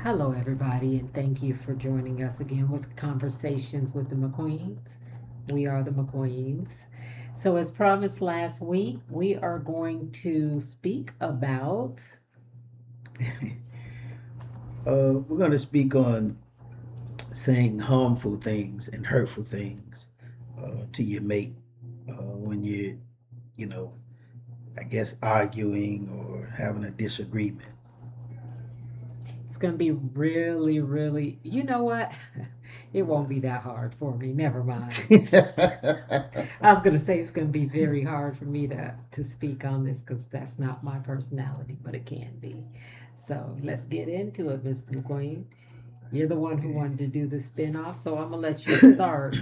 Hello, everybody, and thank you for joining us again with Conversations with the McQueens. We are the McQueens. So, as promised last week, we are going to speak about. We're going to speak on saying harmful things and hurtful things to your mate when you're, you know, I guess arguing or having a disagreement. It's going to be really, really. You know what? It won't be that hard for me. Never mind. I was going to say it's going to be very hard for me to speak on this because that's not my personality, but it can be. So let's get into it, Mr. McQueen. You're the one who wanted to do the spin-off, so I'm gonna let you start.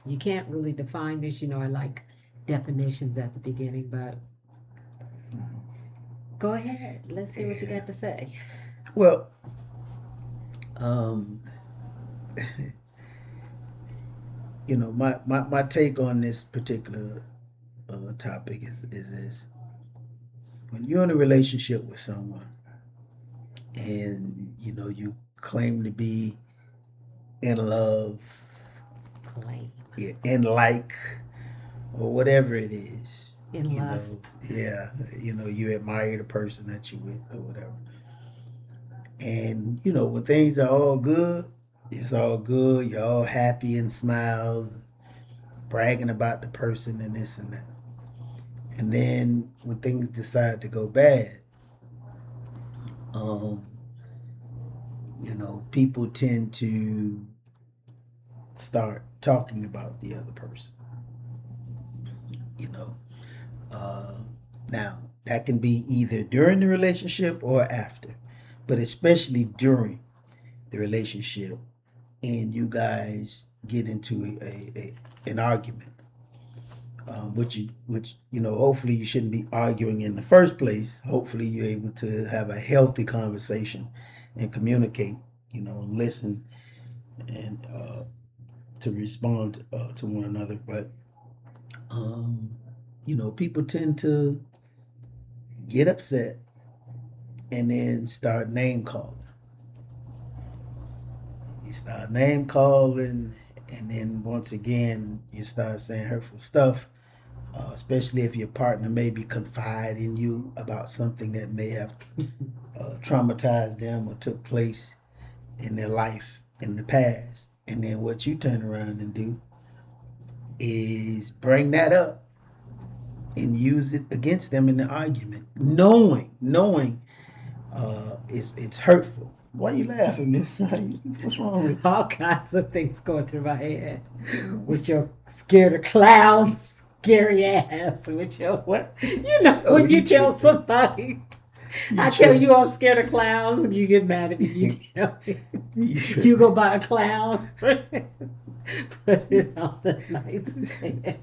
You can't really define this, I like definitions at the beginning, but go ahead. Let's hear what you Yeah. got to say. Well, um, my take on this particular topic is this: when you're in a relationship with someone and you claim to be in love, Claim yeah, in like, or whatever it is, in you lust. know, yeah, you admire the person that you with or whatever. And when things are all good, it's all good. You're all happy and smiles, bragging about the person and this and that. And then when things decide to go bad, um, people tend to start talking about the other person. You know, uh, now that can be either during the relationship or after, but especially during the relationship, and you guys get into an argument, which hopefully you shouldn't be arguing in the first place. Hopefully you're able to have a healthy conversation and communicate, and listen and to respond to one another. But um, people tend to get upset and then start name calling. You start name calling, and then once again you start saying hurtful stuff, especially if your partner maybe confide in you about something that may have traumatized them or took place in their life in the past. And then what you turn around and do is bring that up and use it against them in the argument, knowing it's hurtful. Why are you laughing, Miss? What's wrong with you? All kinds of things going through my head with your scared of clowns, scary ass, with your, What? Oh, when you you tell tripping? somebody, You I tell tripping? you I'm scared of clowns, and you get mad at me. You tell me You you go tripping? buy a clown, put it on the nightstand.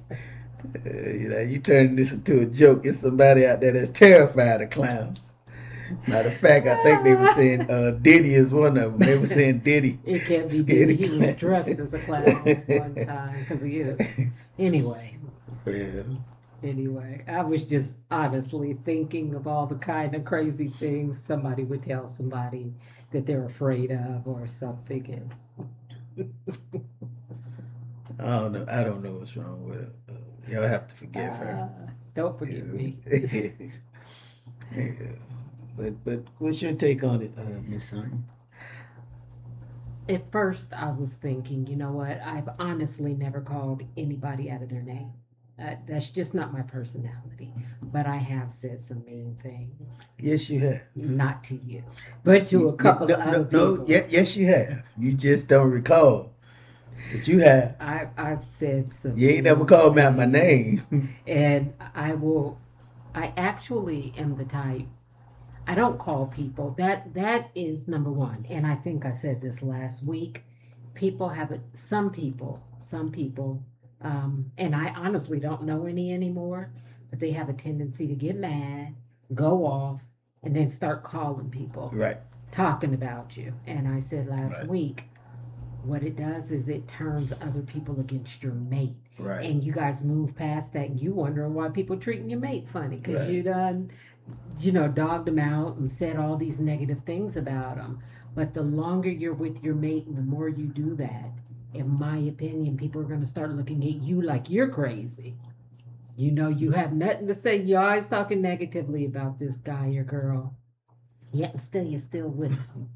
You turning this into a joke. It's somebody out there that's terrified of clowns. Matter of fact, I think they were saying Diddy is one of them. They were saying Diddy It can't be scared Diddy. of He was clowns. dressed as a clown one time because he is. Anyway, Yeah. anyway, I was just honestly thinking of all the kind of crazy things somebody would tell somebody that they're afraid of or something. I don't know. I don't know what's wrong with her. Y'all have to forgive her. uh, don't forgive me. Yeah. Yeah. But what's your take on it, Miss Sonia? At first, I was thinking, you know what? I've honestly never called anybody out of their name. That's just not my personality. But I have said some mean things. Yes, you have. Not to you, but to a couple No, of no, other no. people. Yeah, yes, you have. You just don't recall, but you have. I've said some You ain't never mean called me out my things, name. and I actually am the type. I don't call people. That is number one, and I think I said this last week. People have it. Some people, and I honestly don't know any anymore, but they have a tendency to get mad, go off, and then start calling people, Right, talking about you. And I said last right, week, what it does is it turns other people against your mate. right, And you guys move past that and you wondering why people treating your mate funny because right. you done dogged them out and said all these negative things about them. But the longer you're with your mate and the more you do that, in my opinion, people are going to start looking at you like you're crazy. You have nothing to say. You're always talking negatively about this guy or girl. Yet and still, you're still with them.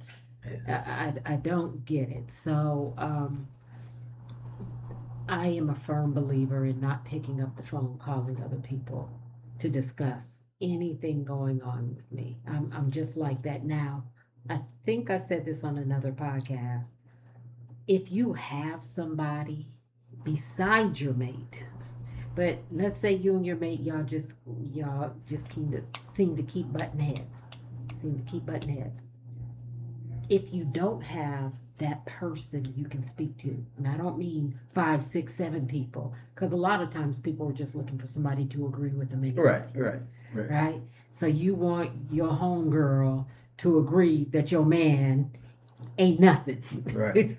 I don't get it. So I am a firm believer in not picking up the phone, calling other people to discuss anything going on with me. I'm just like that now. I think I said this on another podcast. If you have somebody beside your mate, but let's say you and your mate, y'all just seem to keep button heads, seem to keep button heads. If you don't have that person you can speak to, and I don't mean five, six, seven people, because a lot of times people are just looking for somebody to agree with them Right, anyway, right, right, right? So you want your homegirl to agree that your man ain't nothing. right,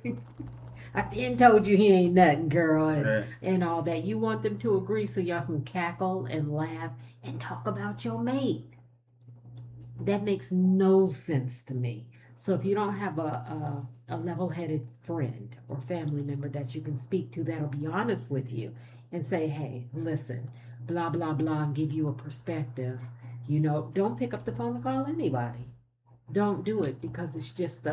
I been told you he ain't nothing, girl, right. and all that. You want them to agree so y'all can cackle and laugh and talk about your mate. That makes no sense to me. So if you don't have a level-headed friend or family member that you can speak to that'll be honest with you and say, hey, listen, blah blah blah, and give you a perspective, don't pick up the phone and call anybody. Don't do it because it's just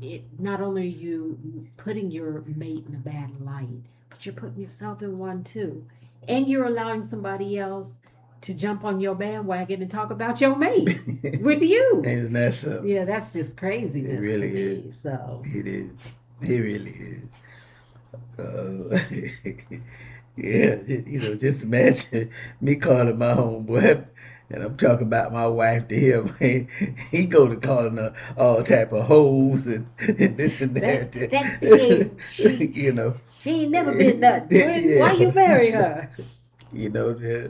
it not only are you putting your mate in a bad light, but you're putting yourself in one too. And you're allowing somebody else to jump on your bandwagon and talk about your mate with you. Isn't that so? Yeah, that's just It craziness to really is. me. So, It is. It really is. Uh, yeah, just imagine me calling my homeboy, and I'm talking about my wife to him. He go to calling her all type of hoes and this and that that. that thing, she you know, she ain't never been nothing. Why yeah. you marry her?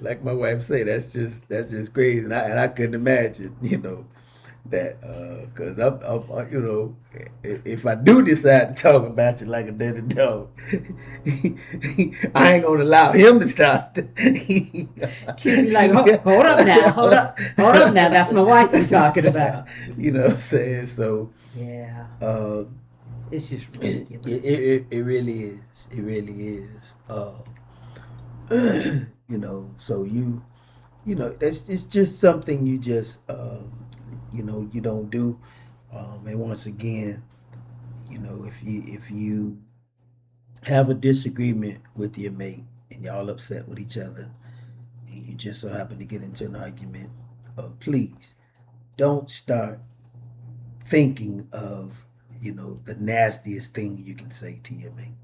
Like my wife say, that's just crazy, and I couldn't imagine, that because if I do decide to talk about you like a dirty dog, I ain't gonna allow him to stop. She'd be like, hold up now, hold up now. That's my wife you talking about. You know what I'm saying? So Yeah, uh, it's just it, ridiculous. it really is. It really is. So it's just something you just you don't do. And once again, if you have a disagreement with your mate and y'all upset with each other, and you just so happen to get into an argument, please don't start thinking of the nastiest thing you can say to your mate.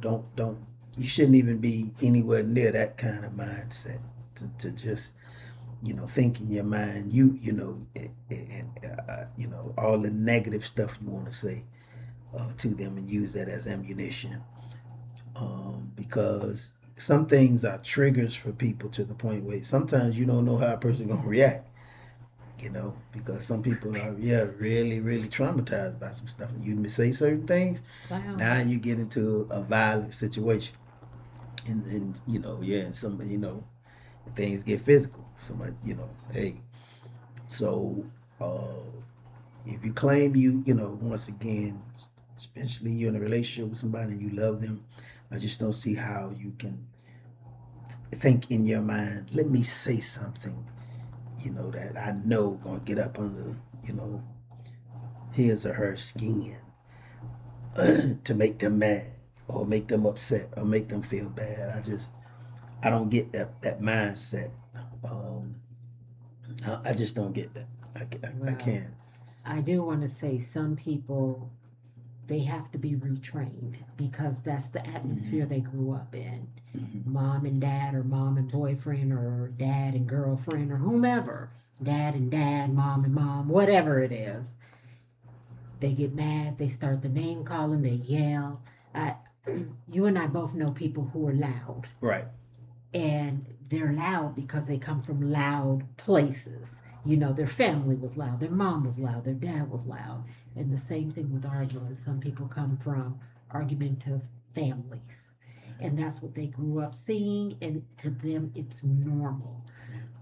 Don't you shouldn't even be anywhere near that kind of mindset to just think in your mind all the negative stuff you want to say to them and use that as ammunition, because some things are triggers for people to the point where sometimes you don't know how a person gonna react, because some people are, yeah, really really traumatized by some stuff, and you say certain things, now Clowns. you get into a violent situation, and yeah, and some things get physical, somebody, hey, so uh if you claim once again, especially you're in a relationship with somebody and you love them, I just don't see how you can think in your mind, let me say something, that I know gonna get up under, you know, his or her skin to make them mad or make them upset or make them feel bad. I don't get that mindset. Um, I just don't get that. I Well, can't. I do want to say some people they have to be retrained because that's the atmosphere Mm-hmm. they grew up in. Mm-hmm. Mom and dad, or mom and boyfriend, or dad and girlfriend, or whomever. Dad and dad, mom and mom, whatever it is. They get mad, they start the name calling, they yell. I, you and I both know people who are loud, Right. and they're loud because they come from loud places. Their family was loud, their mom was loud, their dad was loud. And the same thing with arguing. Some people come from argumentative families, and that's what they grew up seeing, and to them, it's normal.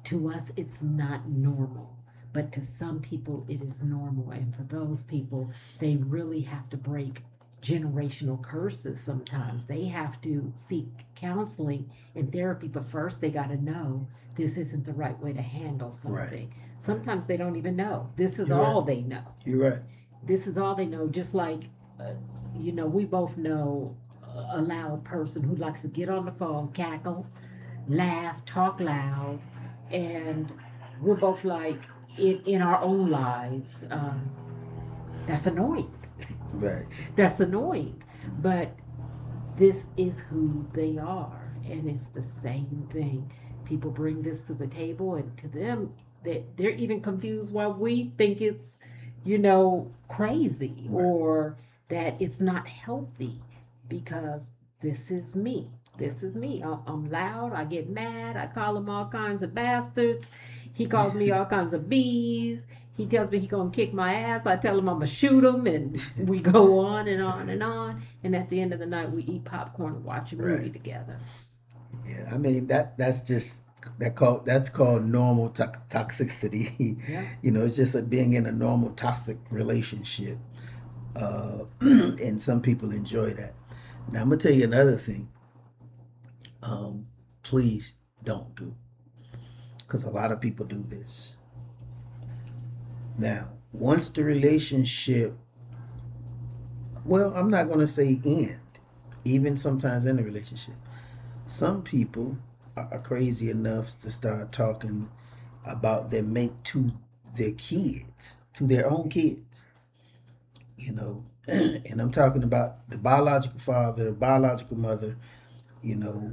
To us, it's not normal. But to some people, it is normal. And for those people, they really have to break generational curses sometimes. They have to seek counseling and therapy, but first they got to know this isn't the right way to handle Right. something. Sometimes they don't even know. This is You're right. all they know. You're right. This is all they know. Just like, uh, we both know a loud person who likes to get on the phone, cackle, laugh, talk loud, and we're both like in our own lives. That's annoying. Right. That's annoying. But this is who they are, and it's the same thing. People bring this to the table, and to them, they're even confused why we think it's, crazy Right. or that it's not healthy because this is me. This is me. I'm loud. I get mad. I call him all kinds of bastards. He calls me all kinds of bees. He tells me he gonna kick my ass. I tell him I'm gonna shoot him, and we go on and on and on. And at the end of the night, we eat popcorn and watch a movie Right. together. Yeah. I mean that's just that's called normal toxicity. Yeah. It's just like being in a normal toxic relationship. And some people enjoy that. Now I'm gonna tell you another thing. Um, please don't do, because a lot of people do this. Now, once the relationship, well, I'm not gonna say end. Even sometimes in a relationship, some people are crazy enough to start talking about their mate to their kids, to their own kids. You know, and I'm talking about the biological father, biological mother. You know,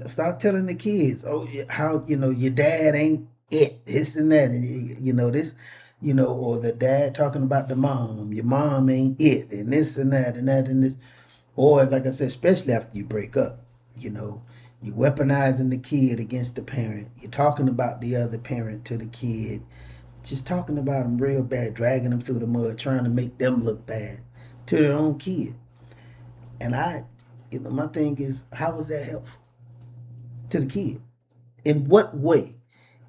start telling the kids, oh, how your dad ain't it, this and that, and this, or the dad talking about the mom, your mom ain't it, and this and that and that and this, or like I said, especially after you break up, you know, you weaponizing the kid against the parent. You're talking about the other parent to the kid, just talking about them real bad, dragging them through the mud, trying to make them look bad to their own kid. And my thing is, how is that helpful to the kid? In what way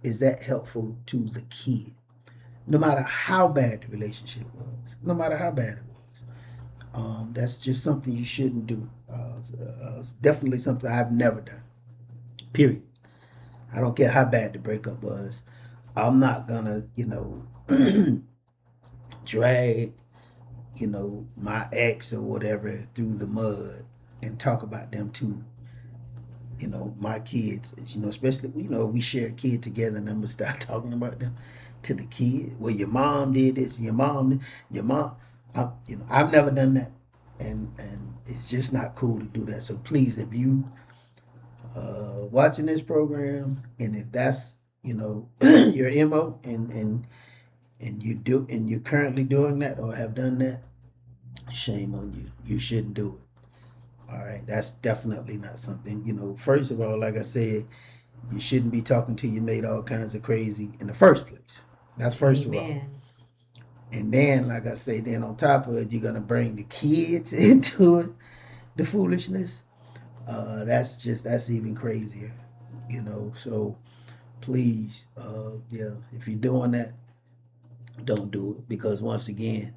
is that helpful to the kid? No matter how bad the relationship was, no matter how bad it was, that's just something you shouldn't do. It's definitely something I've never done. Period. I don't care how bad the breakup was. I'm not gonna, drag, my ex or whatever through the mud and talk about them too. My kids, especially, we share a kid together, and I'm gonna start talking about them to the kid. Well, your mom did this, your mom, I've never done that, and it's just not cool to do that. So please, if you watching this program, and if that's your mo, and you're currently doing that or have done that, shame on you. You shouldn't do it. All right, that's definitely not something. First of all, like I said, you shouldn't be talking to your mate all kinds of crazy in the first place. That's first of all. Amen. And then, like I say, then on top of it, you're gonna bring the kids into it, the foolishness. That's even crazier. So please, yeah, if you're doing that, don't do it, because once again,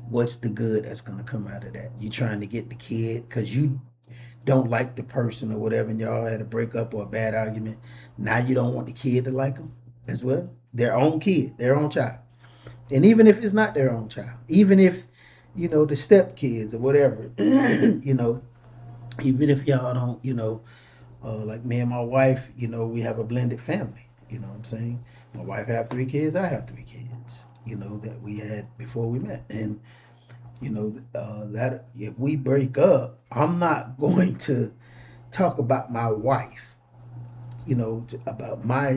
what's the good that's gonna come out of that? You trying to get the kid because you don't like the person or whatever, and y'all had a breakup or a bad argument. Now you don't want the kid to like them as well. Their own kid, their own child. And even if it's not their own child, even if, the step kids or whatever, even if y'all don't, like me and my wife, we have a blended family. You know what I'm saying? My wife have 3 kids, I have 3 kids, that we had before we met. And, that if we break up, I'm not going to talk about my wife, about my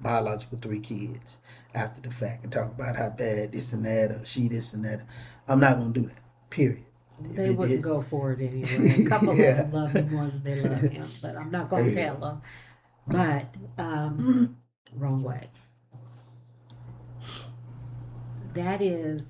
biological 3 kids after the fact, and talk about how bad this and that, or she this and that. I'm not gonna do that. Period. If They it wouldn't did, go for it anyway. A couple of yeah. them love me more than they love him, but I'm not going to Hey. tell them. But, wrong way. That is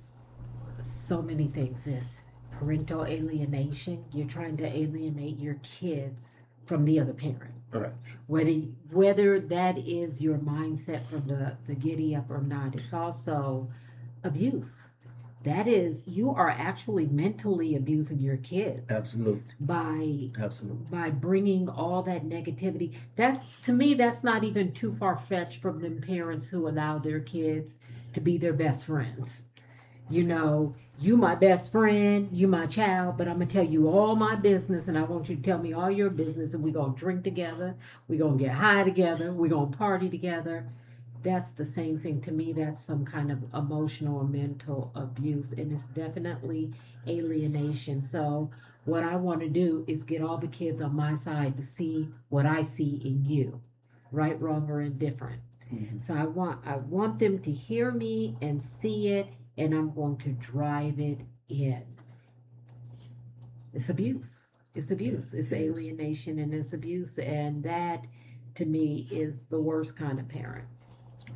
so many things. This parental alienation. You're trying to alienate your kids from the other parent. All right. Whether that is your mindset from the giddy up or not, it's also abuse. That is, you are actually mentally abusing your kids Absolutely. by Absolutely. bringing all that negativity. That, to me, that's not even too far fetched from them parents who allow their kids to be their best friends. You my best friend, you my child, but I'm gonna tell you all my business, and I want you to tell me all your business, and we're gonna drink together, we're gonna get high together, we're gonna party together. That's the same thing to me. That's some kind of emotional or mental abuse, and it's definitely alienation. So what I want to do is get all the kids on my side to see what I see in you, right, wrong, or indifferent. Mm-hmm. So I want them to hear me and see it, and I'm going to drive it in. It's abuse. It's Yeah, abuse. It's it is. alienation and it's abuse, and that to me is the worst kind of parent.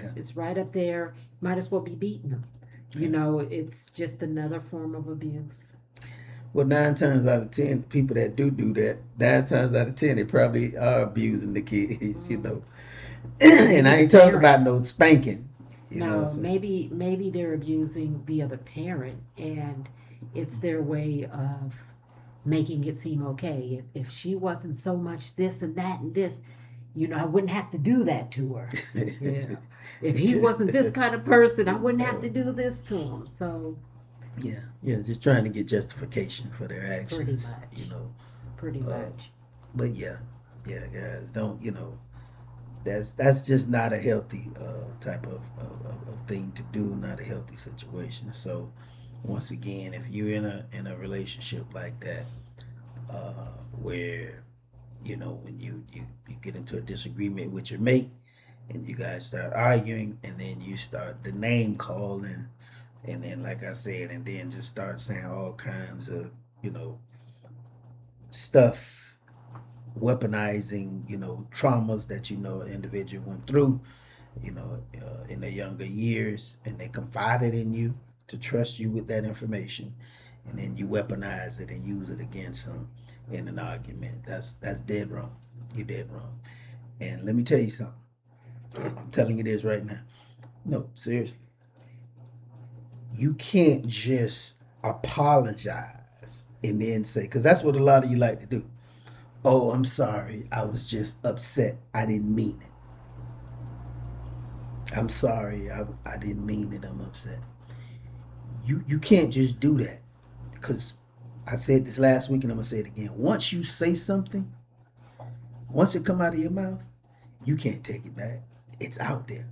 Yeah. It's right up there. Might as well be beating them. Yeah. It's just another form of abuse. Well, 9 times out of 10, people that do that, 9 times out of 10, they probably are abusing the kids. Mm. And Maybe I the ain't talking parent. about no spanking. You know what I'm No, saying? maybe they're abusing the other parent, and it's their way of making it seem okay. If she wasn't so much this and that and this, I wouldn't have to do that to her. Yeah. If he wasn't this kind of person, I wouldn't have to do this to him. So Yeah, yeah, just trying to get justification for their pretty actions. You much, know, pretty uh, much. but yeah, yeah, guys, don't that's just not a healthy type of thing to do, not a healthy situation. So once again, if you're in a relationship like that, where when you get into a disagreement with your mate and you guys start arguing and then you start the name calling and then like I said and then just start saying all kinds of you know stuff, weaponizing traumas that an individual went through in their younger years, and they confided in you to trust you with that information, and then you weaponize it and use it against them in an argument. That's dead wrong. You're dead wrong. And let me tell you something. I'm telling you this right now. No, seriously. You can't just apologize and then say, because that's what a lot of you like to do. Oh, I'm sorry. I was just upset. I didn't mean it. I'm sorry. I didn't mean it. I'm upset. You can't just do that because I said this last week and I'm gonna say it again. Once you say something, once it come out of your mouth, you can't take it back. It's out there.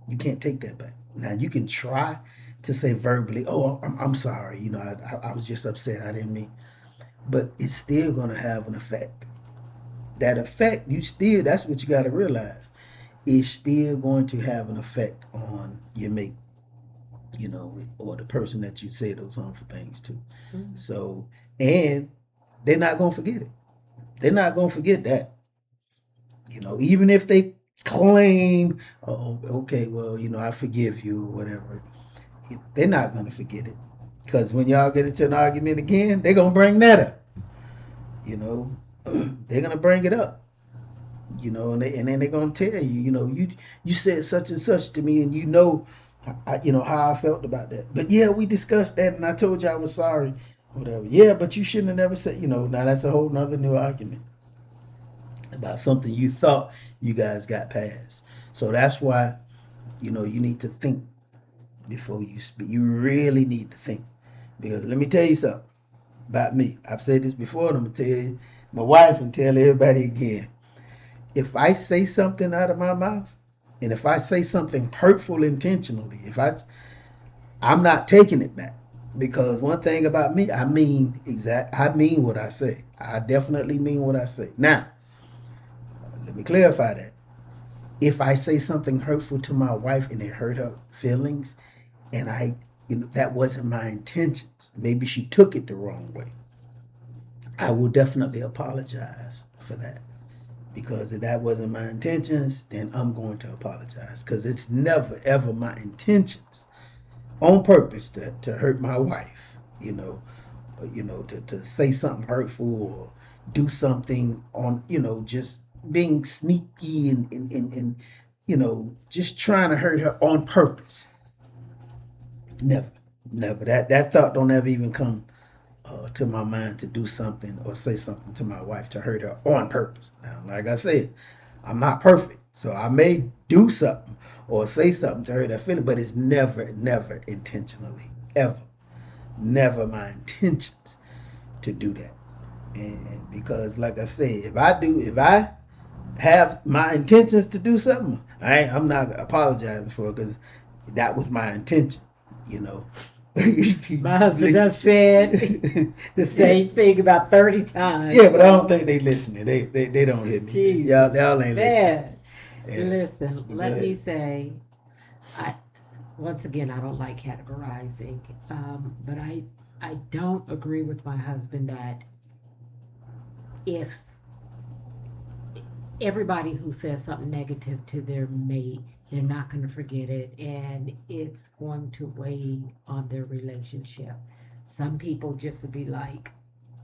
You can't take that back. Now you can try to say verbally, "Oh, I'm sorry. I was just upset. I didn't mean." But it's still gonna have an effect. That effect, that's what you got to realize. It's still going to have an effect on your mate, or the person that you say those harmful things to. Mm. So, and they're not gonna forget it. They're not gonna forget that. Even if they claim, oh, okay, well, I forgive you or whatever, they're not gonna forget it. Because when y'all get into an argument again, they're gonna bring that up. You know, they're gonna bring it up. And then they're gonna tell you, you said such and such to me, and how I felt about that. But yeah, we discussed that, and I told you I was sorry, whatever. Yeah, but you shouldn't have never said. Now that's a whole nother new argument about something you thought you guys got past. So that's why you need to think before you speak. You really need to think because let me tell you something about me. I've said this before, and I'm gonna tell you, my wife, and tell everybody again. If I say something out of my mouth, and if I say something hurtful intentionally, I'm not taking it back. Because one thing about me, I mean what I say. I definitely mean what I say. Now, let me clarify that. If I say something hurtful to my wife and it hurt her feelings, and that wasn't my intentions, maybe she took it the wrong way, I will definitely apologize for that. Because if that wasn't my intentions, then I'm going to apologize. Because it's never ever my intentions on purpose to hurt my wife, to say something hurtful or do something on, just being sneaky and just trying to hurt her on purpose. Never, never. That thought don't ever even come to my mind to do something or say something to my wife to hurt her on purpose. Now, like I said, I'm not perfect, so I may do something or say something to hurt her feeling, but it's never, never intentionally, ever, never my intentions to do that. And because, like I said, if I have my intentions to do something, I'm not apologizing for it because that was my intention, you know. My husband does said the Yeah, same thing about 30 yeah, times. but I don't So, think they listening. They don't hear me. Jesus, Y'all ain't listening. man. Yeah, Listen, go let me ahead. say, I once again, I don't like categorizing, but I don't agree with my husband that if everybody who says something negative to their mate, they're not going to forget it and it's going to weigh on their relationship. Some people just will be like,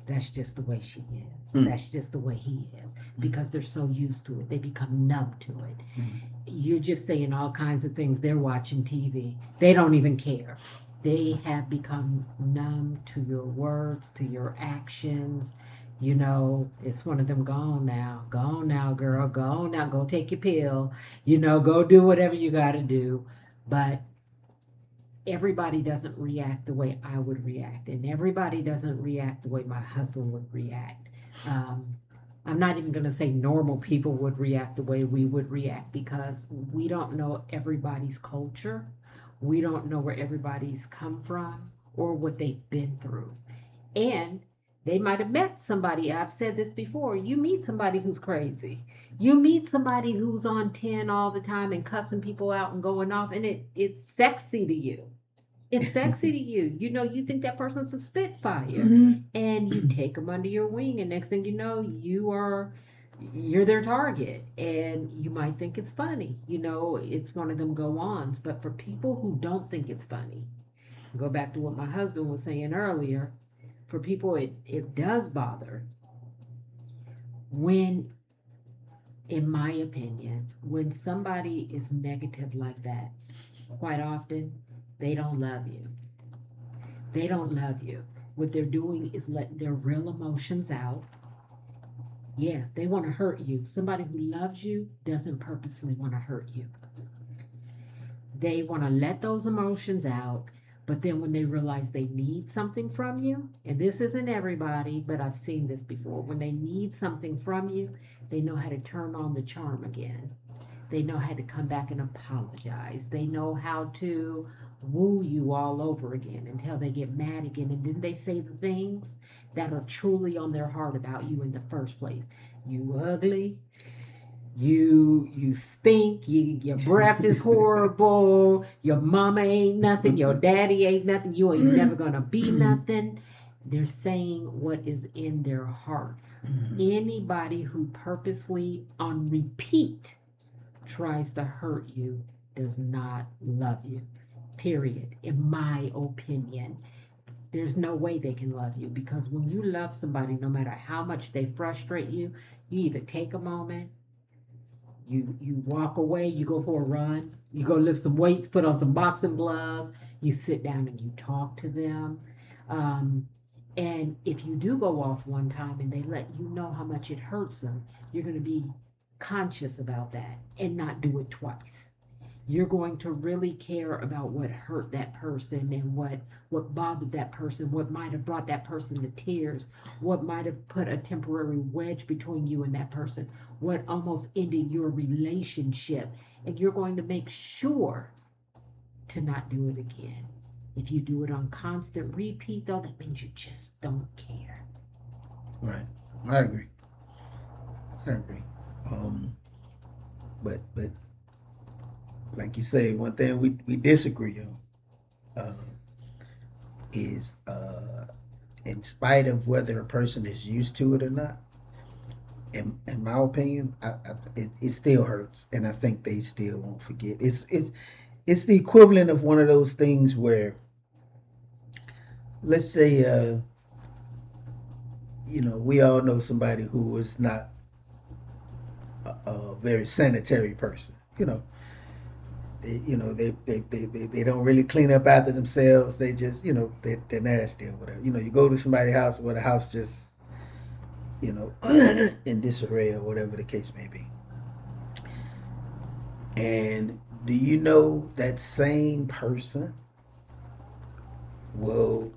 that's just the way she is. Mm, That's just the way he is mm, because they're so used to it. They become numb to it. mm, You're just saying all kinds of things. They're watching TV. They don't even care. They have become numb to your words, to your actions. You know, it's one of them, go on now, girl, go on now, go take your pill, go do whatever you got to do. But everybody doesn't react the way I would react, and everybody doesn't react the way my husband would react. Um, I'm not even going to say normal people would react the way we would react because we don't know everybody's culture. We don't know where everybody's come from or what they've been through. And they might have met somebody. I've said this before. You meet somebody who's crazy. You meet somebody who's on 10 all the time and cussing people out and going off, and it's sexy to you. It's sexy to you. You think that person's a spitfire, mm, and you take them under your wing, and next thing you know, you're their target, and you might think it's funny. It's one of them go-ons. But for people who don't think it's funny, go back to what my husband was saying earlier. For people, it does bother when, in my opinion, when somebody is negative like that. Quite often, they don't love you. They don't love you. What they're doing is letting their real emotions out. Yeah, they want to hurt you. Somebody who loves you doesn't purposely want to hurt you. They want to let those emotions out, but then when they realize they need something from you, and this isn't everybody, but I've seen this before, when they need something from you, they know how to turn on the charm again. They know how to come back and apologize. They know how to woo you all over again until they get mad again. And then they say the things that are truly on their heart about you in the first place. You ugly. You stink. Your breath is horrible. Your mama ain't nothing. Your daddy ain't nothing. You ain't never gonna be nothing. They're saying what is in their heart. Anybody who purposely on repeat tries to hurt you does not love you. Period. In my opinion, there's no way they can love you because when you love somebody, no matter how much they frustrate you, you either take a moment, you walk away, you go for a run, you go lift some weights, put on some boxing gloves, you sit down and you talk to them. Um, and if you do go off one time and they let you know how much it hurts them, you're going to be conscious about that and not do it twice. You're going to really care about what hurt that person and what bothered that person, what might have brought that person to tears, what might have put a temporary wedge between you and that person, what almost ended your relationship, and you're going to make sure to not do it again. If you do it on constant repeat, though, that means you just don't care. right. I agree. I agree. Um, but like you say, one thing we disagree on is in spite of whether a person is used to it or not. In my opinion, it still hurts, and I think they still won't forget. It's the equivalent of one of those things where, let's say, we all know somebody who is not a very sanitary person. They don't really clean up after themselves. They just, they're nasty or whatever. You go to somebody's house where the house just, in disarray or whatever the case may be. And do you know that same person will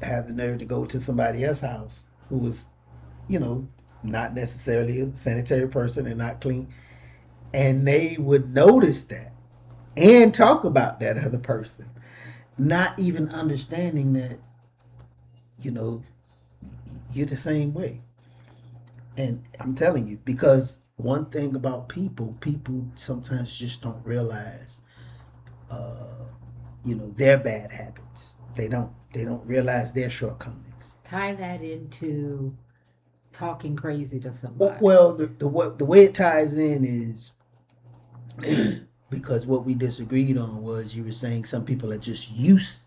have the nerve to go to somebody else's house who was, you know, not necessarily a sanitary person and not clean, and they would notice that and talk about that other person, not even understanding that, you know, you're the same way. And I'm telling you, because one thing about people sometimes just don't realize, uh, their bad habits. They don't realize their shortcomings. Tie that into talking crazy to somebody. Well, the way it ties in is because what we disagreed on was you were saying some people are just used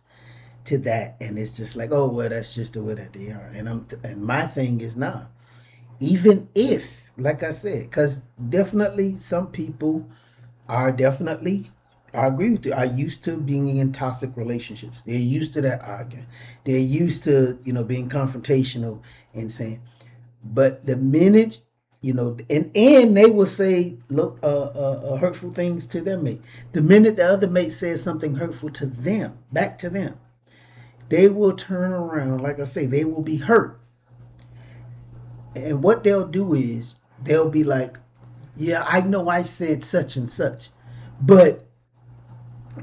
to that, and it's just like, oh well, that's just the way that they are. And my thing is not. Even if, like I said, because definitely some people are definitely, I agree with you, are used to being in toxic relationships. They're used to that arguing. They're used to, being confrontational and saying, but the minute, and they will say, look, hurtful things to their mate. The minute the other mate says something hurtful to them, back to them, they will turn around. Like I say, they will be hurt. And what they'll do is they'll be like, yeah, I know I said such and such, but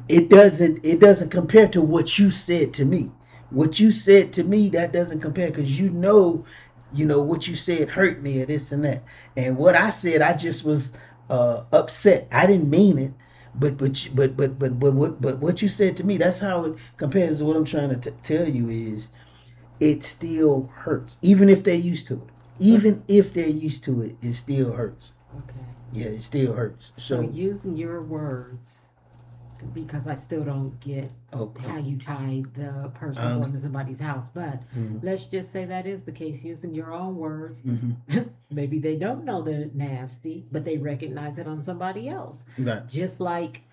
it doesn't compare to what you said to me. What you said to me, that doesn't compare, because what you said hurt me or this and that. And what I said, I just was upset. I didn't mean it. But what you said to me, that's how it compares to what I'm trying to tell you is it still hurts, even if they're used to it. Even if they're used to it, it still hurts. Okay. Yeah, it still hurts. So So, using your words, because I still don't get oh, how you tie the person um, going to somebody's house, but mm-hmm, let's just say that is the case using your own words. mm-hmm, Maybe they don't know they're nasty, but they recognize it on somebody else. right, Just like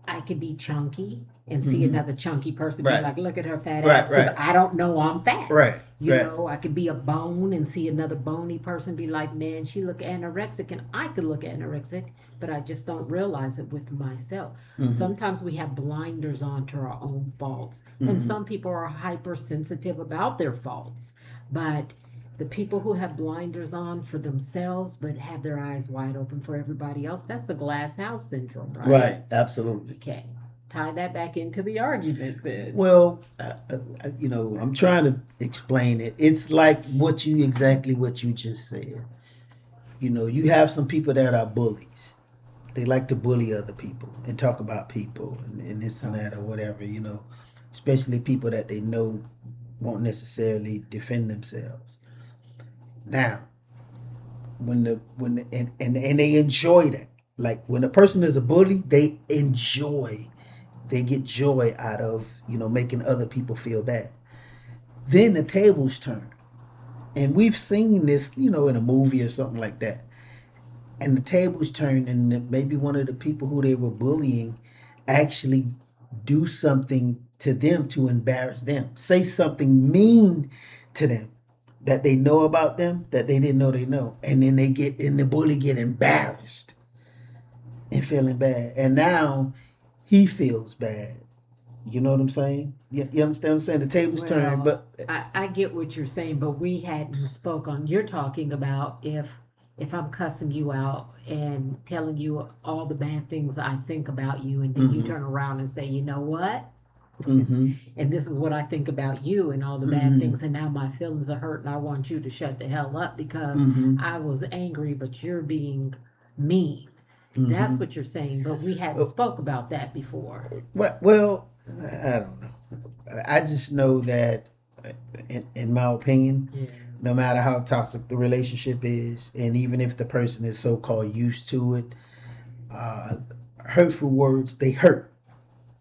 I could be chunky and see mm-hmm, another chunky person be right, like, look at her fat right, ass, because right, I don't know I'm fat. right, You right. know, I could be a bone and see another bony person be like, man, she look anorexic, and I could look anorexic, but I just don't realize it with myself. Mm-hmm, Sometimes we have blinders on to our own faults, and mm-hmm. some people are hypersensitive about their faults. But the people who have blinders on for themselves but have their eyes wide open for everybody else, that's the glass house syndrome, right? Right, absolutely. Okay. Tie that back into the argument then. Well, I'm trying to explain it. It's like exactly what you just said. You have some people that are bullies. They like to bully other people and talk about people and this and that or whatever, especially people that they know won't necessarily defend themselves. Now, and they enjoy that. Like when a person is a bully, they get joy out of, making other people feel bad. Then the tables turn. And we've seen this, in a movie or something like that. And the tables turn, and maybe one of the people who they were bullying actually do something to them to embarrass them, say something mean to them that they know about them that they didn't know they know, and then the bully get embarrassed and feeling bad, and now he feels bad. You know what I'm saying? You understand what I'm saying? The tables turn, Well, but I get what you're saying, but we hadn't spoke on. You're talking about if I'm cussing you out and telling you all the bad things I think about you, and then you mm-hmm, turn around and say, you know what? mm-hmm, And this is what I think about you and all the bad mm-hmm, things, and now my feelings are hurt, and I want you to shut the hell up because mm-hmm, I was angry, but you're being mean. That's mm-hmm. what you're saying, but we hadn't spoke about that before. Well, I don't know. I just know that, in my opinion, Yeah. no matter how toxic the relationship is, and even if the person is so-called used to it, uh, hurtful words, they hurt.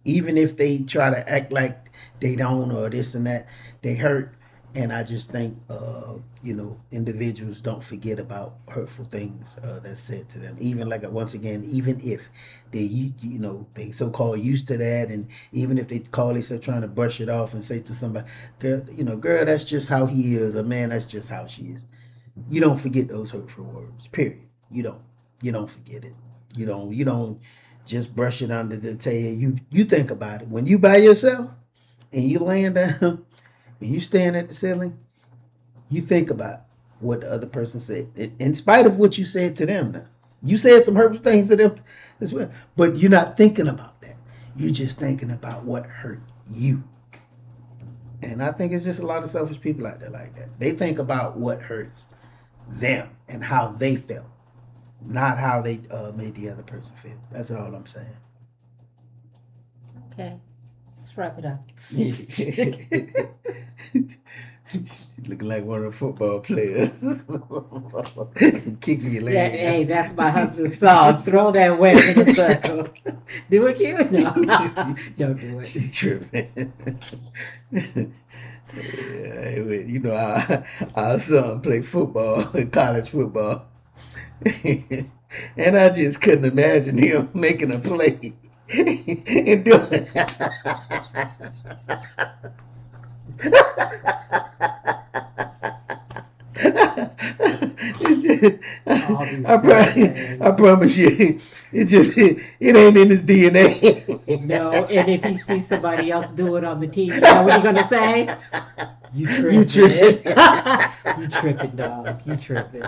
Even if they try to act like they don't or this and that, they hurt. And I just think, individuals don't forget about hurtful things that's said to them. Even like once again, even if they so-called used to that, and even if they call themselves trying to brush it off and say to somebody, girl, girl, that's just how he is, or man, that's just how she is. You don't forget those hurtful words. Period. You don't. You don't forget it. You don't just brush it under the table. You think about it when you by yourself and you laying down and you staring at the ceiling. You think about what the other person said, in spite of what you said to them. Now, you said some hurtful things to them as well, but you're not thinking about that. You're just thinking about what hurt you. And I think it's just a lot of selfish people out there like that. They think about what hurts them and how they felt, not how they made the other person feel. That's all I'm saying. Okay, let's wrap it up. Looking like one of the football players. Kicking your That, leg. hey, that's my husband's song. Throw that web in a circle. Do it, you? No, don't do it. She tripping. Yeah, our son played football, college football, and I just couldn't imagine him making a play and doing. It's just, All these silly I things. promise you, it ain't in his No, DNA. and if he sees somebody else do it on the TV, you know what he gonna say? You You tripping. tripping. You tripping, dog. You tripping.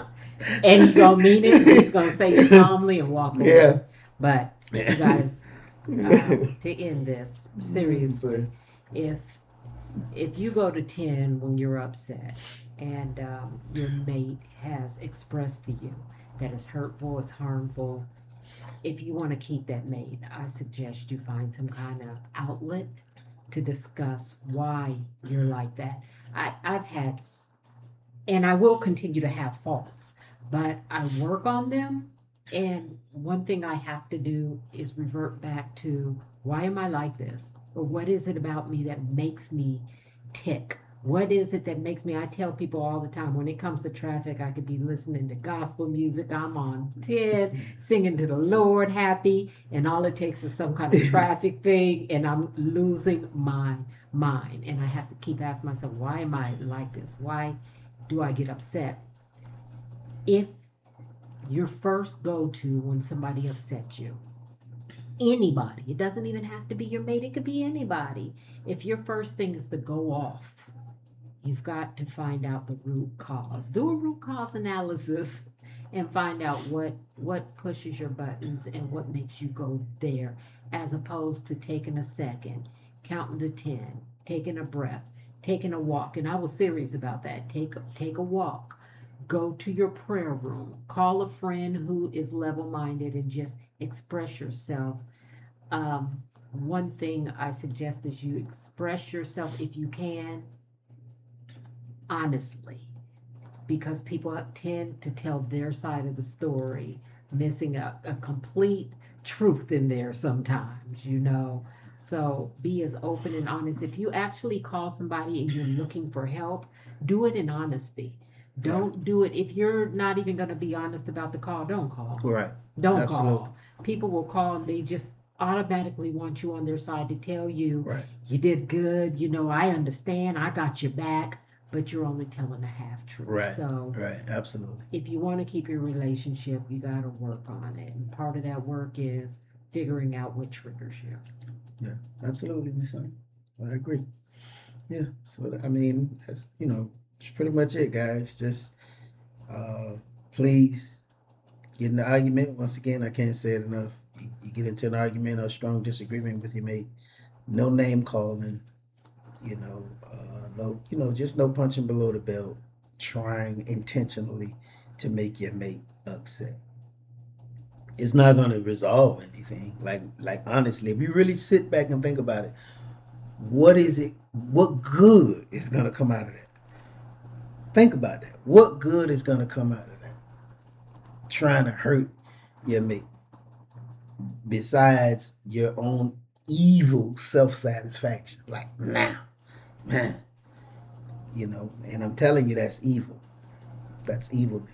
And he gonna mean it, and he's gonna say it calmly and walk Yeah. away. But you guys, to end this seriously, if if you go to 10 when you're upset and your mate has expressed to you that it's hurtful, it's harmful, if you want to keep that mate, I suggest you find some kind of outlet to discuss why you're like that. I've had, and I will continue to have faults, but I work on them. And one thing I have to do is revert back to why am I like this? Or what is it about me that makes me tick? What is it that makes me? I tell people all the time when it comes to traffic, I could be listening to gospel music, I'm on 10, singing to the Lord happy, and all it takes is some kind of traffic thing, and I'm losing my mind. And I have to keep asking myself, why am I like this? Why do I get upset? If your first go to when somebody upsets you, anybody, it doesn't even have to be your mate, it could be anybody. If your first thing is to go off, you've got to find out the root cause. Do a root cause analysis and find out what pushes your buttons and what makes you go there, as opposed to taking a second, counting to 10, taking a breath, taking a walk. And I was serious about that. Take a walk. Go to your prayer room. Call a friend who is level minded and just express yourself. One thing I suggest is you express yourself if you can honestly, because people tend to tell their side of the story, missing a complete truth in there sometimes. So be as open and honest. If you actually call somebody and you're looking for help, do it in honesty. Right. Don't do it if you're not even going to be honest about the call. Don't call. Right. Don't Absolutely. call. People will call and they just automatically want you on their side to tell you Right. you did good. I understand. I got your back, but you're only telling a half truth. Right. So Right. Absolutely. if you want to keep your relationship, you got to work on it. And part of that work is figuring out what triggers you. Yeah. Absolutely, Miss Sunny. I agree. Yeah. So I mean, that's pretty much it, guys. Just uh, please get in the argument. Once again, I can't say it enough. You get into an argument or strong disagreement with your mate. No name calling. No, just no punching below the belt. Trying intentionally to make your mate upset. It's not going to resolve anything. Like honestly, if you really sit back and think about it, what is it? What good is going to come out of that? Think about that. What good is going to come out of that? Trying to hurt your mate, besides your own evil self satisfaction. Like now, man, And I'm telling you, that's evil. That's evilness.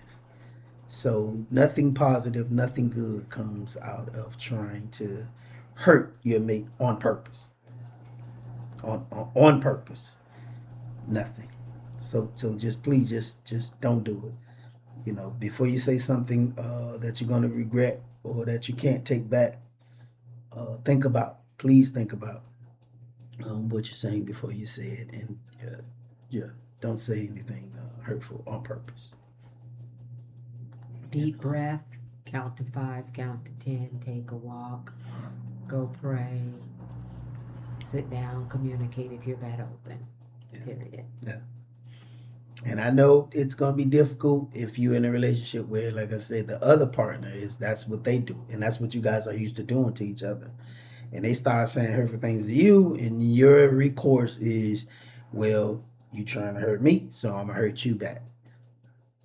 So nothing positive, nothing good comes out of trying to hurt your mate on purpose. On purpose. Nothing. So just please just don't do it. Before you say something that you're gonna regret or that you can't take back, please think about what you're saying before you say it, and yeah, don't say anything hurtful on purpose. Deep breath, count to 5, count to 10, take a walk, go pray, sit down, communicate if you're that open. Yeah. Period. Yeah. And I know it's gonna be difficult if you're in a relationship where, like I said, the other partner is that's what they do, and that's what you guys are used to doing to each other. And they start saying hurtful things to you, and your recourse is, well, you trying to hurt me, so I'm gonna hurt you back.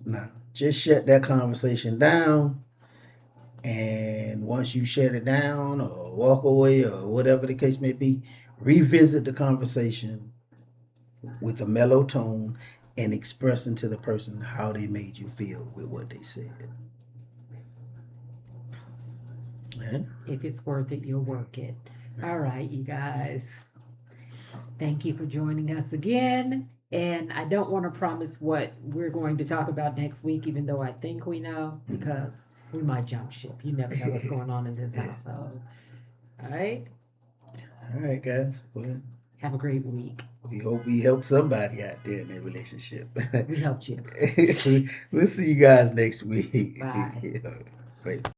Now, just shut that conversation down, and once you shut it down or walk away or whatever the case may be, revisit the conversation with a mellow tone and expressing to the person how they made you feel with what they said. Yeah. If it's worth it, you'll work it. All right, you guys. Thank you for joining us again. And I don't want to promise what we're going to talk about next week, even though I think we know, because we might jump ship. You never know what's going on in this household. All right. All right, guys. Well, Have a great week. we hope we help somebody out there in their relationship. We helped you. We'll see you guys next week. Bye. Wait.